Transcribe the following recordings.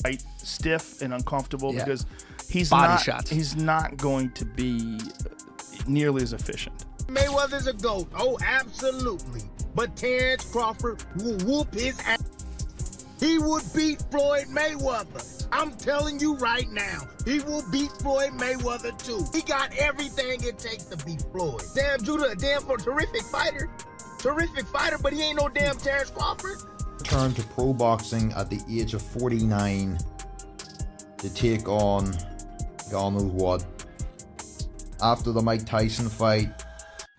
fight stiff and uncomfortable because he's not going to be nearly as efficient. Mayweather's a GOAT. Oh, absolutely. But Terrence Crawford will whoop his ass. He would beat Floyd Mayweather. I'm telling you right now, he will beat Floyd Mayweather too. He got everything it takes to beat Floyd. Damn Judah, a terrific fighter. Terrific fighter, but he ain't no damn Terrence Crawford. Returned to pro boxing at the age of 49 to take on God knows what. After the Mike Tyson fight,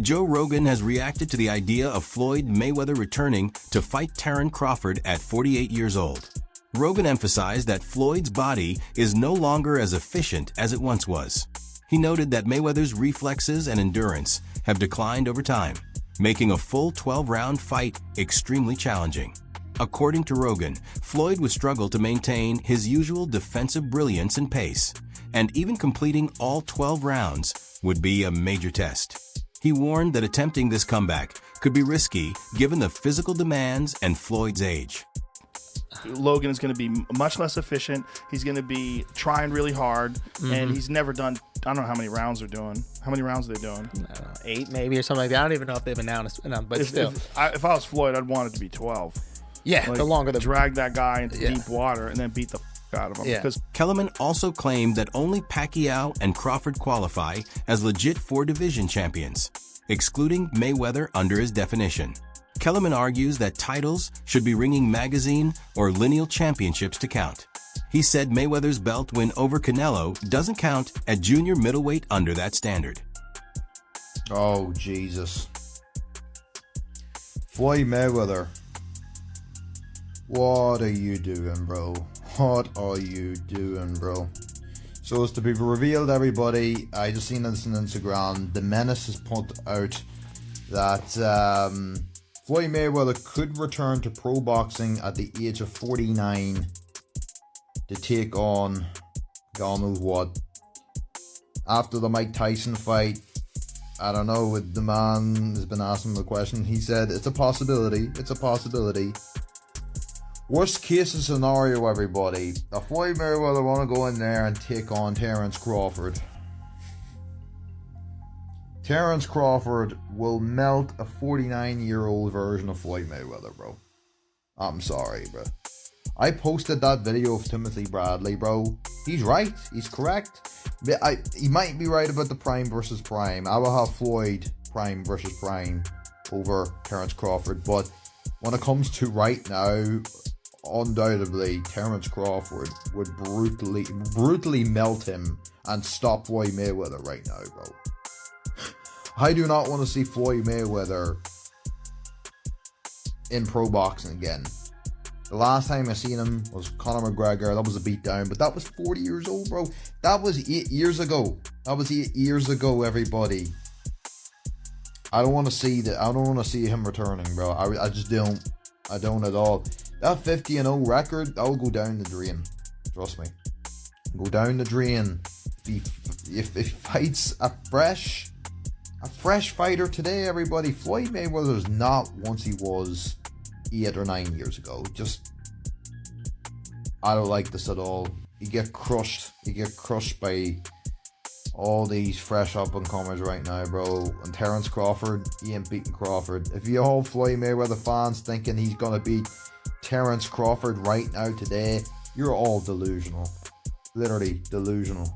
Joe Rogan has reacted to the idea of Floyd Mayweather returning to fight Terrence Crawford at 48 years old. Rogan emphasized that Floyd's body is no longer as efficient as it once was. He noted that Mayweather's reflexes and endurance have declined over time, making a full 12-round fight extremely challenging. According to Rogan, Floyd would struggle to maintain his usual defensive brilliance and pace, and even completing all 12 rounds would be a major test. He warned that attempting this comeback could be risky given the physical demands and Floyd's age. Logan is going to be much less efficient. He's going to be trying really hard, and he's never done, I don't know how many rounds they're doing. How many rounds are they doing? 8 maybe or something like that. I don't even know if they've announced, but still. If I was Floyd, I'd want it to be 12. Yeah, like, the longer the... Drag that guy into deep water and then beat the out of him. Yeah. Kellerman also claimed that only Pacquiao and Crawford qualify as legit 4-division champions, excluding Mayweather under his definition. Kellerman argues that titles should be ringing magazine or lineal championships to count. He said Mayweather's belt win over Canelo doesn't count at junior middleweight under that standard. oh Jesus. Floyd Mayweather. What are you doing, bro? What are you doing, bro? So it's to be revealed, everybody. I just seen this on Instagram. The Menace has put out that Floyd Mayweather could return to pro boxing at the age of 49 to take on God knows what. After the Mike Tyson fight, I don't know, the man has been asking the question. He said it's a possibility. It's a possibility. Worst case scenario, everybody. If Floyd Mayweather want to go in there and take on Terrence Crawford, Terrence Crawford will melt a 49-year-old version of Floyd Mayweather, bro. I'm sorry, bro. I posted that video of Timothy Bradley, bro. He's right. He's correct. He might be right about the prime versus prime. I will have Floyd prime versus prime over Terrence Crawford. But when it comes to right now, undoubtedly, Terrence Crawford would brutally melt him and stop Floyd Mayweather right now, bro. I do not want to see Floyd Mayweather in pro boxing again. The last time I seen him was Conor McGregor. That was a beatdown, but that was 40 years old, bro. That was 8 years ago. That was 8 years ago, everybody. I don't want to see that. I don't want to see him returning, bro. I just don't. I don't at all. That 50-0 record, that will go down the drain. Trust me. Go down the drain. If he fights a fresh fighter today, everybody, Floyd Mayweather is not once he was 8 or 9 years ago. Just, I don't like this at all. You get crushed. You get crushed by all these fresh up-and-comers right now, bro. And Terrence Crawford, he ain't beating Crawford. If you all Floyd Mayweather fans thinking he's gonna beat Terrence Crawford right now today, you're all delusional. Literally delusional.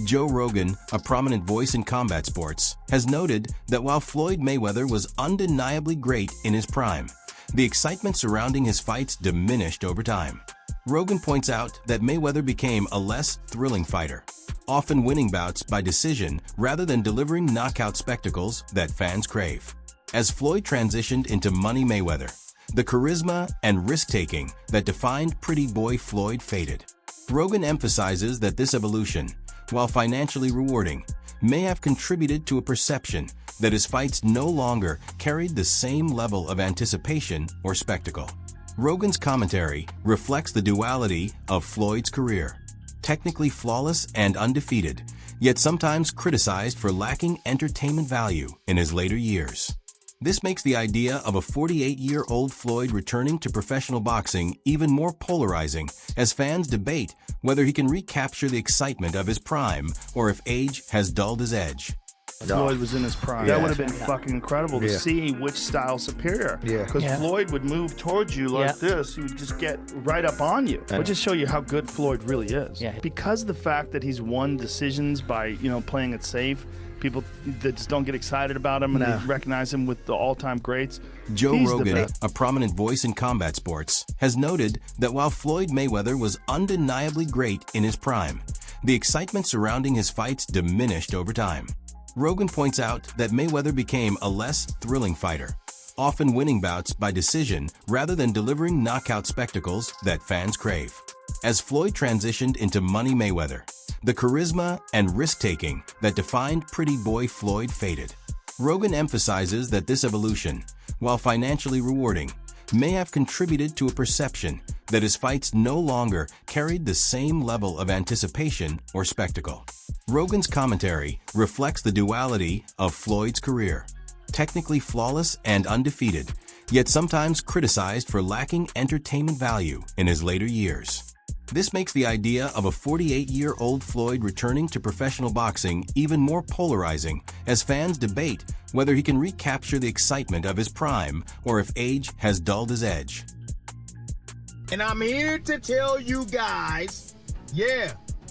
Joe Rogan, a prominent voice in combat sports, has noted that while Floyd Mayweather was undeniably great in his prime, the excitement surrounding his fights diminished over time. Rogan points out that Mayweather became a less thrilling fighter, often winning bouts by decision rather than delivering knockout spectacles that fans crave. As Floyd transitioned into Money Mayweather, the charisma and risk-taking that defined Pretty Boy Floyd faded. Rogan emphasizes that this evolution, while financially rewarding, may have contributed to a perception that his fights no longer carried the same level of anticipation or spectacle. Rogan's commentary reflects the duality of Floyd's career, technically flawless and undefeated, yet sometimes criticized for lacking entertainment value in his later years. This makes the idea of a 48-year-old Floyd returning to professional boxing even more polarizing as fans debate whether he can recapture the excitement of his prime or if age has dulled his edge. Floyd was in his prime. Yeah. That would have been fucking incredible to see which style's superior. Yeah. Because Floyd would move towards you like this. He would just get right up on you. It would just show you how good Floyd really is. Yeah. Because of the fact that he's won decisions by, playing it safe, people that just don't get excited about him and they recognize him with the all-time greats. Joe He's the Rogan, best. a prominent voice in combat sports, has noted that while Floyd Mayweather was undeniably great in his prime, the excitement surrounding his fights diminished over time. Rogan points out that Mayweather became a less thrilling fighter, often winning bouts by decision rather than delivering knockout spectacles that fans crave. As Floyd transitioned into Money Mayweather, the charisma and risk-taking that defined Pretty Boy Floyd faded. Rogan emphasizes that this evolution, while financially rewarding, may have contributed to a perception that his fights no longer carried the same level of anticipation or spectacle. Rogan's commentary reflects the duality of Floyd's career, technically flawless and undefeated, yet sometimes criticized for lacking entertainment value in his later years. This makes the idea of a 48-year-old Floyd returning to professional boxing even more polarizing as fans debate whether he can recapture the excitement of his prime or if age has dulled his edge. And I'm here to tell you guys,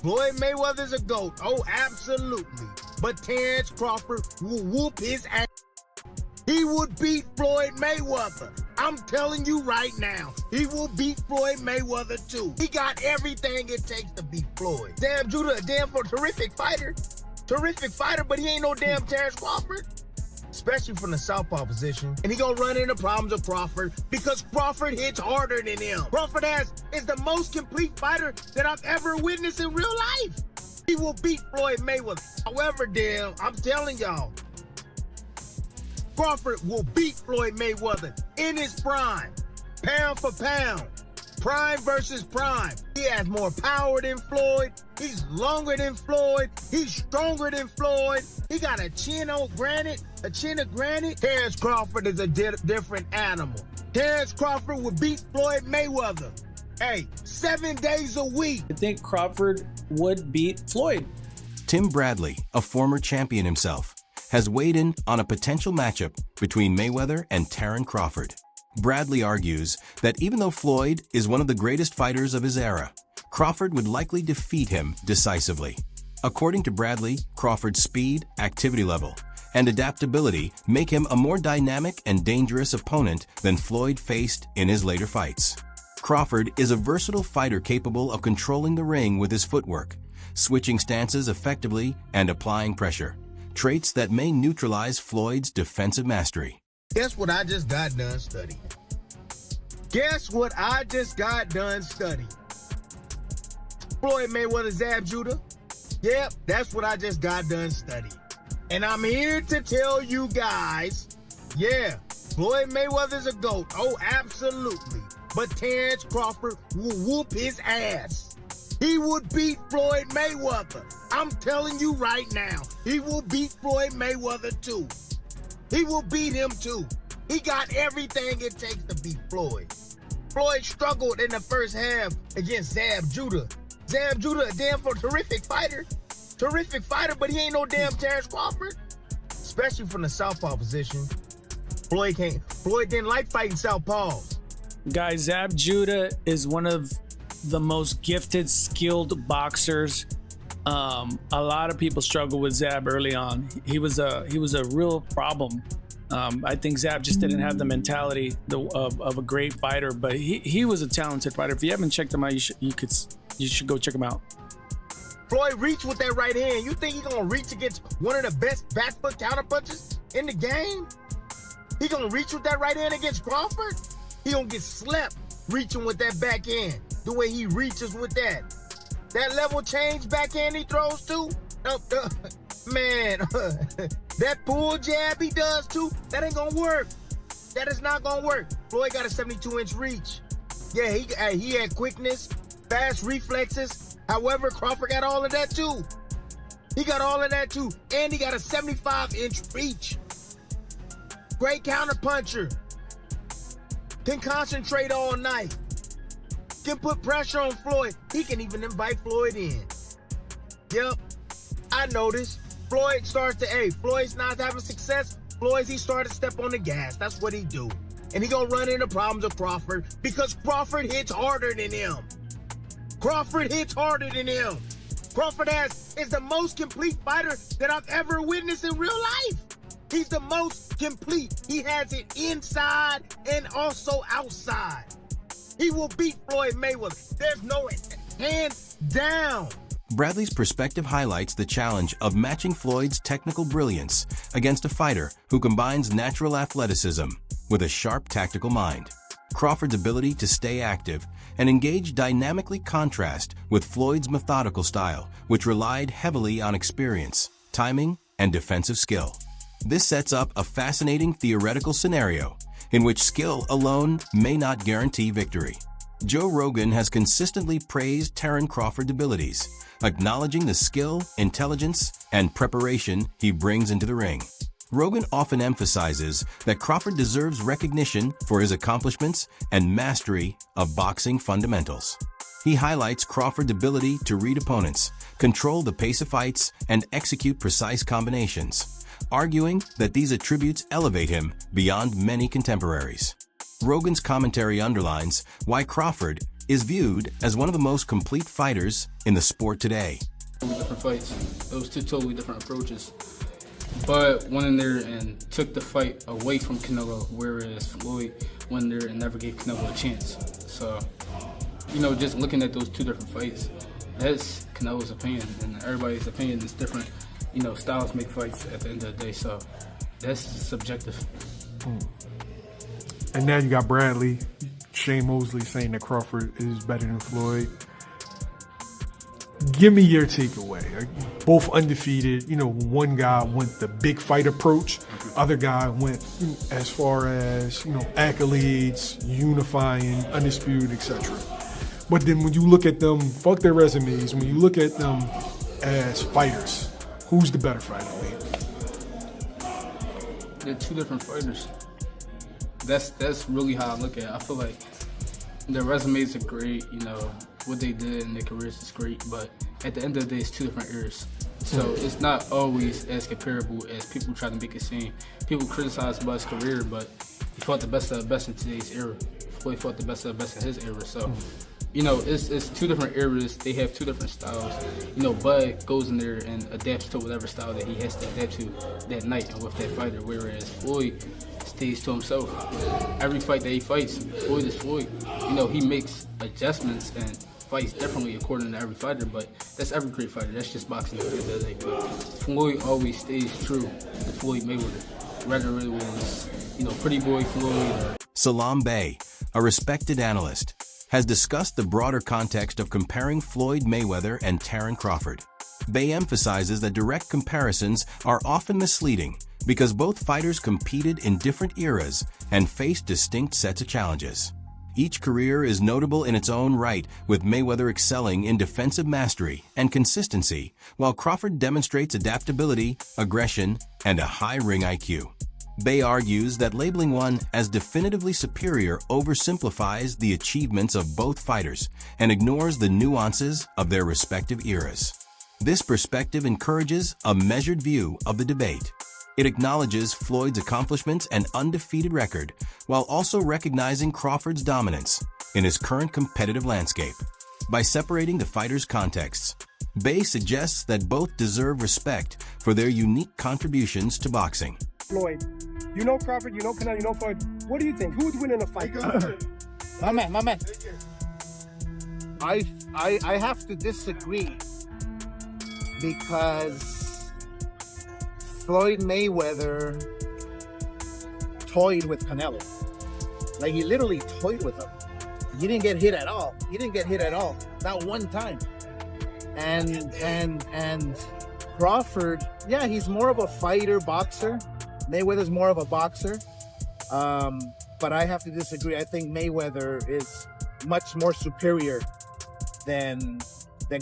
Floyd Mayweather's a GOAT. Oh, absolutely. But Terrence Crawford will whoop his ass. He would beat Floyd Mayweather. I'm telling you right now, he will beat Floyd Mayweather too. He got everything it takes to beat Floyd. Damn, Judah, a damn terrific fighter. Terrific fighter, but he ain't no damn Terrence Crawford. Especially from the southpaw position. And he gonna run into problems with Crawford because Crawford hits harder than him. Crawford is the most complete fighter that I've ever witnessed in real life. He will beat Floyd Mayweather. However, damn, I'm telling y'all, Crawford will beat Floyd Mayweather in his prime, pound for pound, prime versus prime. He has more power than Floyd. He's longer than Floyd. He's stronger than Floyd. He got a chin of granite. Terrence Crawford is a different animal. Terrence Crawford will beat Floyd Mayweather. 7 days a week. I think Crawford would beat Floyd. Tim Bradley, a former champion himself, has weighed in on a potential matchup between Mayweather and Terrence Crawford. Bradley argues that even though Floyd is one of the greatest fighters of his era, Crawford would likely defeat him decisively. According to Bradley, Crawford's speed, activity level, and adaptability make him a more dynamic and dangerous opponent than Floyd faced in his later fights. Crawford is a versatile fighter capable of controlling the ring with his footwork, switching stances effectively and applying pressure, traits that may neutralize Floyd's defensive mastery. Guess what I just got done studying? Floyd Mayweather, Zab Judah? Yep, that's what I just got done studying. And I'm here to tell you guys, Floyd Mayweather's a GOAT. Oh, absolutely. But Terrence Crawford will whoop his ass. He would beat Floyd Mayweather. I'm telling you right now, he will beat Floyd Mayweather too. He will beat him too. He got everything it takes to beat Floyd. Floyd struggled in the first half against Zab Judah. Zab Judah, a damn terrific fighter. Terrific fighter, but he ain't no damn Terrence Crawford. Especially from the southpaw position. Floyd didn't like fighting southpaws. Guys, Zab Judah is one of the most gifted, skilled boxers. A lot of people struggle with Zab early on. He was a real problem. I think Zab just didn't have the mentality of a great fighter, but he was a talented fighter. If you haven't checked him out, you should go check him out. Floyd reached with that right hand. You think he's gonna reach against one of the best back foot counter punches in the game? He gonna reach with that right hand against Crawford? He gonna get slept reaching with that backhand. The way he reaches with that. That level change backhand he throws too. Man, that pull jab he does too, that ain't gonna work. That is not gonna work. Floyd got a 72-inch reach. Yeah, he had quickness, fast reflexes. However, Crawford got all of that too. He got all of that too. And he got a 75-inch reach. Great counterpuncher. Can concentrate all night. Can put pressure on Floyd. He can even invite Floyd in. Yep, I noticed. Floyd starts to, Floyd's not having success. He started to step on the gas. That's what he do. And he gonna run into problems with Crawford because Crawford hits harder than him. Crawford hits harder than him. Crawford is the most complete fighter that I've ever witnessed in real life. He's the most complete. He has it inside and also outside. He will beat Floyd Mayweather. There's no hands down. Bradley's perspective highlights the challenge of matching Floyd's technical brilliance against a fighter who combines natural athleticism with a sharp tactical mind. Crawford's ability to stay active and engage dynamically contrast with Floyd's methodical style, which relied heavily on experience, timing, and defensive skill. This sets up a fascinating theoretical scenario in which skill alone may not guarantee victory. Joe Rogan has consistently praised Terence Crawford's abilities, acknowledging the skill, intelligence, and preparation he brings into the ring. Rogan often emphasizes that Crawford deserves recognition for his accomplishments and mastery of boxing fundamentals. He highlights Crawford's ability to read opponents, control the pace of fights, and execute precise combinations, arguing that these attributes elevate him beyond many contemporaries. Rogan's commentary underlines why Crawford is viewed as one of the most complete fighters in the sport today. Different fights. It was two totally different approaches. But went in there and took the fight away from Canelo, whereas Floyd went in there and never gave Canelo a chance. So, just looking at those two different fights, that's Canelo's opinion, and everybody's opinion is different. Styles make fights at the end of the day, so that's subjective. And now you got Bradley, Shane Mosley saying that Crawford is better than Floyd. Give me your takeaway. Both undefeated. One guy went the big fight approach. Other guy went as far as, accolades, unifying, undisputed, etc. But then when you look at them, fuck their resumes, when you look at them as fighters, who's the better fighter, Lee? They're two different fighters. That's really how I look at it. I feel like their resumes are great, what they did in their careers is great, but at the end of the day, it's two different eras. So it's not always as comparable as people try to make it seem. People criticize Bud's career, but he fought the best of the best in today's era. Floyd fought the best of the best in his era. So, it's two different eras. They have two different styles. Bud goes in there and adapts to whatever style that he has to adapt to that night and with that fighter, whereas Floyd stays to himself. Every fight that he fights, Floyd is Floyd. He makes adjustments and fights differently according to every fighter, but that's every great fighter. That's just boxing at the end of the day. But Floyd always stays true to Floyd Mayweather, whether it was, Pretty Boy Floyd. Salam Bey, a respected analyst, has discussed the broader context of comparing Floyd Mayweather and Terence Crawford. Bey emphasizes that direct comparisons are often misleading because both fighters competed in different eras and faced distinct sets of challenges. Each career is notable in its own right, with Mayweather excelling in defensive mastery and consistency, while Crawford demonstrates adaptability, aggression, and a high ring IQ. Bey argues that labeling one as definitively superior oversimplifies the achievements of both fighters and ignores the nuances of their respective eras. This perspective encourages a measured view of the debate. It acknowledges Floyd's accomplishments and undefeated record, while also recognizing Crawford's dominance in his current competitive landscape. By separating the fighters' contexts, Bey suggests that both deserve respect for their unique contributions to boxing. Floyd, Crawford, Canelo, Floyd. What do you think? Who would win in a fight? My man. I have to disagree because Floyd Mayweather toyed with Canelo. Like, he literally toyed with him. He didn't get hit at all. Not one time. And Crawford, yeah, he's more of a fighter, boxer. Mayweather's more of a boxer. But I have to disagree. I think Mayweather is much more superior than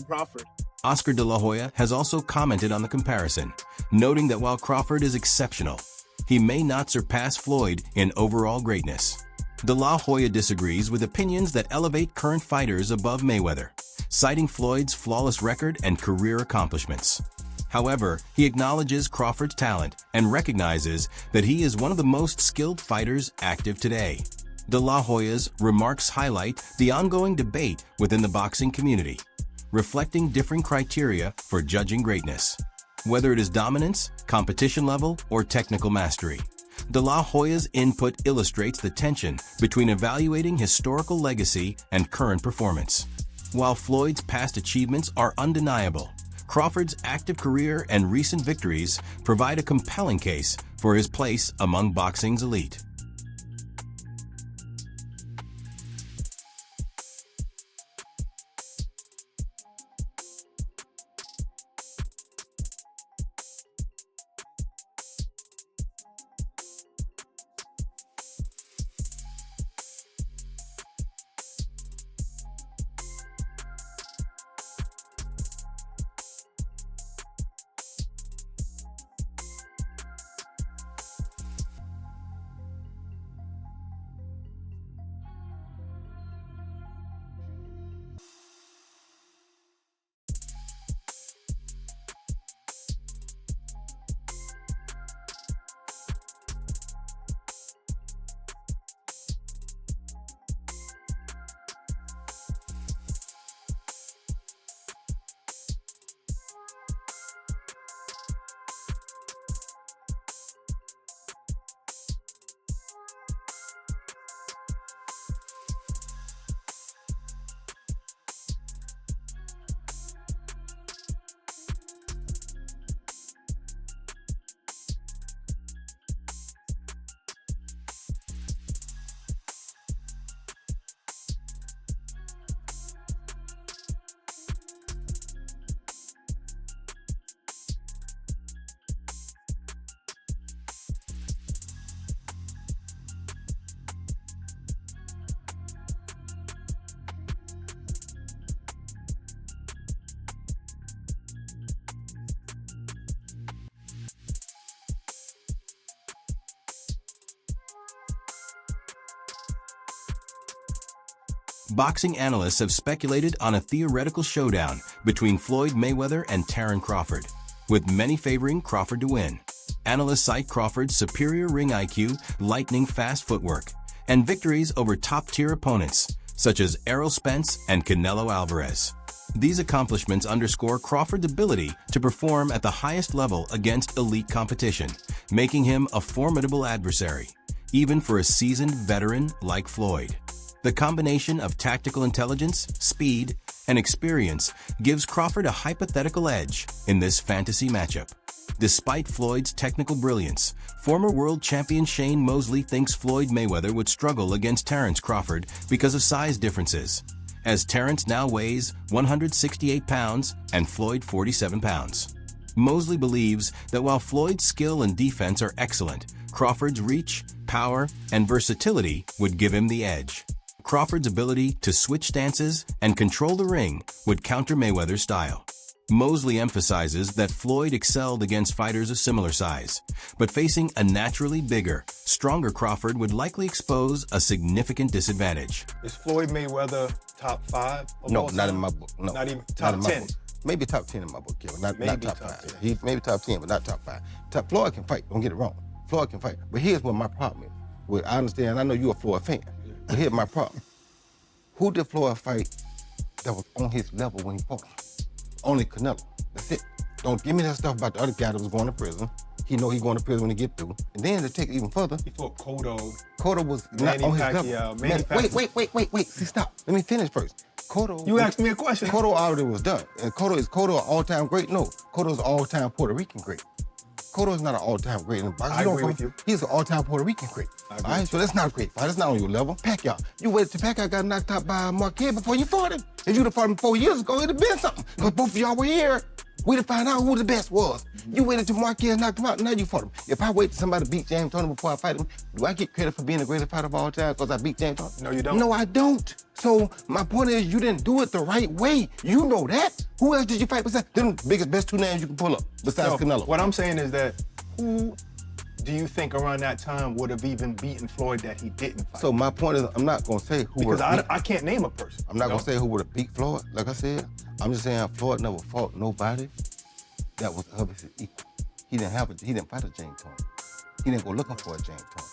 Crawford. Oscar De La Hoya has also commented on the comparison, noting that while Crawford is exceptional, he may not surpass Floyd in overall greatness. De La Hoya disagrees with opinions that elevate current fighters above Mayweather, citing Floyd's flawless record and career accomplishments. However, he acknowledges Crawford's talent and recognizes that he is one of the most skilled fighters active today. De La Hoya's remarks highlight the ongoing debate within the boxing community, reflecting different criteria for judging greatness, whether it is dominance, competition level, or technical mastery. De La Hoya's input illustrates the tension between evaluating historical legacy and current performance. While Floyd's past achievements are undeniable, Crawford's active career and recent victories provide a compelling case for his place among boxing's elite. Boxing analysts have speculated on a theoretical showdown between Floyd Mayweather and Terence Crawford, with many favoring Crawford to win. Analysts cite Crawford's superior ring IQ, lightning-fast footwork, and victories over top-tier opponents, such as Errol Spence and Canelo Alvarez. These accomplishments underscore Crawford's ability to perform at the highest level against elite competition, making him a formidable adversary, even for a seasoned veteran like Floyd. The combination of tactical intelligence, speed, and experience gives Crawford a hypothetical edge in this fantasy matchup. Despite Floyd's technical brilliance, former world champion Shane Mosley thinks Floyd Mayweather would struggle against Terence Crawford because of size differences, as Terence now weighs 168 pounds and Floyd 47 pounds. Mosley believes that while Floyd's skill and defense are excellent, Crawford's reach, power, and versatility would give him the edge. Crawford's ability to switch stances and control the ring would counter Mayweather's style. Mosley emphasizes that Floyd excelled against fighters of similar size, but facing a naturally bigger, stronger Crawford would likely expose a significant disadvantage. Is Floyd Mayweather top 5? No, not in my book. No, not even top 10. Maybe top 10 in my book, Kevin. Not top 5. 10. He's maybe top 10, but not top 5. Floyd can fight. Don't get it wrong. Floyd can fight. But here's what my problem is. Well, I understand. I know you're a Floyd fan. But here's my problem. Who did Floyd fight that was on his level when he fought? Only Canelo. That's it. Don't give me that stuff about the other guy that was going to prison. He know he going to prison when he get through. And then to take it even further, he fought Cotto. Cotto was not on his level. Wait. See, stop. Let me finish first. Cotto. You asked me a question. Cotto already was done. And Cotto an all-time great? No. Cotto's an all-time Puerto Rican great. Cotto is not an all-time great in boxing. I agree with you. He's an all-time Puerto Rican great. All right, so that's not a great fight. That's not on your level. Pacquiao. You waited till Pacquiao got knocked out by Marquez before you fought him. If you'd have fought him 4 years ago, it'd have been something. Because both of y'all were here. We'd have found out who the best was. You waited till Marquez knocked him out, now you fought him. If I wait till somebody beat James Toney before I fight him, do I get credit for being the greatest fighter of all time because I beat James Toney? No, you don't. No, I don't. So my point is, you didn't do it the right way. You know that. Who else did you fight besides them? Biggest, best two names you can pull up besides Canelo. What I'm saying is that who do you think around that time would have even beaten Floyd that he didn't fight? So my point is, I'm not gonna say who because would I can't name a person. I'm not gonna say who would have beat Floyd. Like I said, I'm just saying Floyd never fought nobody that was of his equal. He didn't fight a James Tony. He didn't go looking for a James Tony.